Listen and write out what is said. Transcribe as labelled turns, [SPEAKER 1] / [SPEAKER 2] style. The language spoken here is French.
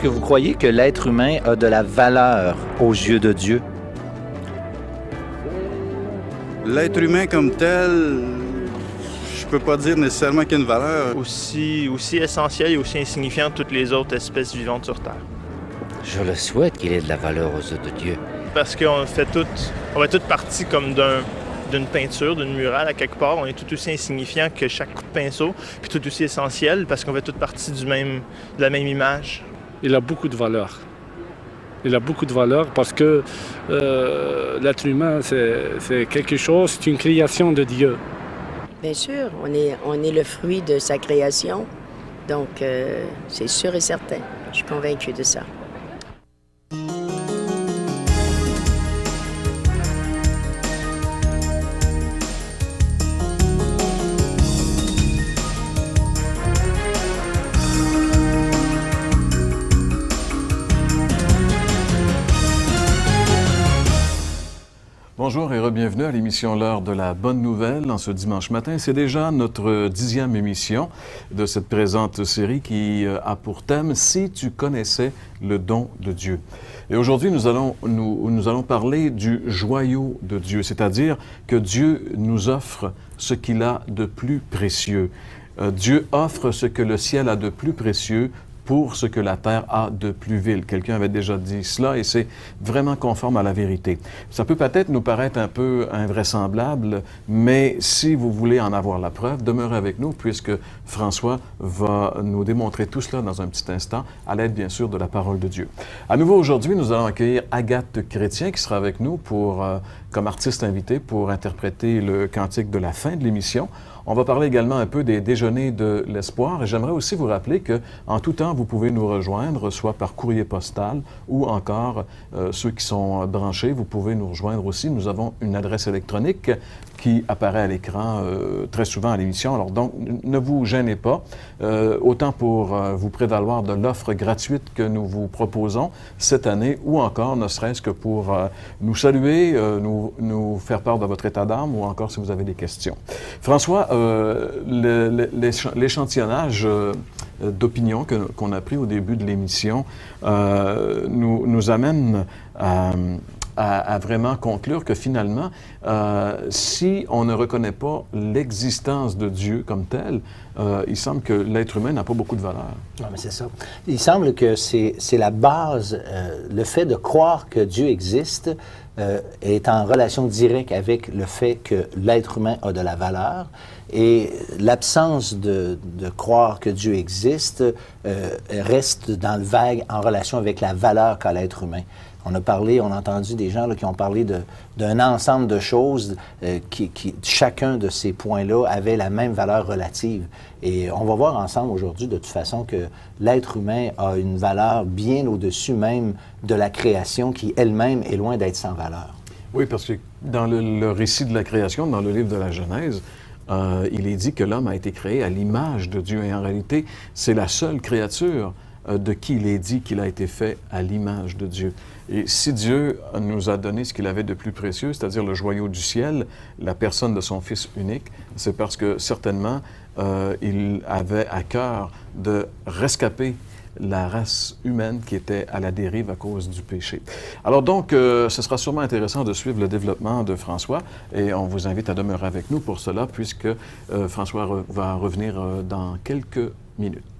[SPEAKER 1] que vous croyez que l'être humain a de la valeur aux yeux de Dieu?
[SPEAKER 2] L'être humain comme tel, je peux pas dire nécessairement qu'il y a une valeur.
[SPEAKER 3] Aussi essentiel et aussi insignifiant que toutes les autres espèces vivantes sur Terre.
[SPEAKER 4] Je le souhaite qu'il ait de la valeur aux yeux de Dieu.
[SPEAKER 3] Parce qu'on fait toute partie comme d'une peinture, d'une murale à quelque part. On est tout aussi insignifiant que chaque coup de pinceau, puis tout aussi essentiel parce qu'on fait toute partie de la même image.
[SPEAKER 5] Il a beaucoup de valeur. Il a beaucoup de valeur parce que l'être humain, c'est quelque chose, c'est une création de Dieu.
[SPEAKER 6] Bien sûr, on est le fruit de sa création, donc c'est sûr et certain. Je suis convaincue de ça.
[SPEAKER 7] Bonjour et bienvenue à l'émission L'heure de la bonne nouvelle en ce dimanche matin. C'est déjà notre 10e émission de cette présente série qui a pour thème « Si tu connaissais le don de Dieu ». Et aujourd'hui, nous allons parler du joyau de Dieu, c'est-à-dire que Dieu nous offre ce qu'il a de plus précieux. Dieu offre ce que le ciel a de plus précieux pour ce que la terre a de plus vil. Quelqu'un avait déjà dit cela et c'est vraiment conforme à la vérité. Ça peut peut-être nous paraître un peu invraisemblable, mais si vous voulez en avoir la preuve, demeurez avec nous puisque François va nous démontrer tout cela dans un petit instant, à l'aide bien sûr de la parole de Dieu. À nouveau aujourd'hui, nous allons accueillir Agathe Chrétien qui sera avec nous comme artiste invité pour interpréter le cantique de la fin de l'émission. On va parler également un peu des déjeuners de l'espoir et j'aimerais aussi vous rappeler que en tout temps, vous pouvez nous rejoindre, soit par courrier postal ou encore ceux qui sont branchés, vous pouvez nous rejoindre aussi. Nous avons une adresse électronique qui apparaît à l'écran très souvent à l'émission. Alors donc, ne vous gênez pas, autant pour vous prévaloir de l'offre gratuite que nous vous proposons cette année ou encore, ne serait-ce que pour nous saluer, nous faire part de votre état d'âme ou encore si vous avez des questions. François, l'échantillonnage d'opinion qu'on a pris au début de l'émission nous amène à vraiment conclure que finalement, si on ne reconnaît pas l'existence de Dieu comme tel, il semble que l'être humain n'a pas beaucoup de valeur.
[SPEAKER 1] Non, mais c'est ça. Il semble que c'est la base, le fait de croire que Dieu existe est en relation directe avec le fait que l'être humain a de la valeur. Et l'absence de croire que Dieu existe reste dans le vague en relation avec la valeur qu'a l'être humain. On a entendu des gens là, qui ont parlé d'un ensemble de choses chacun de ces points-là avait la même valeur relative. Et on va voir ensemble aujourd'hui, de toute façon, que l'être humain a une valeur bien au-dessus même de la création qui elle-même est loin d'être sans valeur.
[SPEAKER 7] Oui, parce que dans le récit de la création, dans le livre de la Genèse, il est dit que l'homme a été créé à l'image de Dieu. Et en réalité, c'est la seule créature de qui il est dit qu'il a été fait à l'image de Dieu. Et si Dieu nous a donné ce qu'il avait de plus précieux, c'est-à-dire le joyau du ciel, la personne de son Fils unique, c'est parce que certainement, il avait à cœur de rescaper la race humaine qui était à la dérive à cause du péché. Alors donc, ce sera sûrement intéressant de suivre le développement de François et on vous invite à demeurer avec nous pour cela puisque François va revenir dans quelques minutes.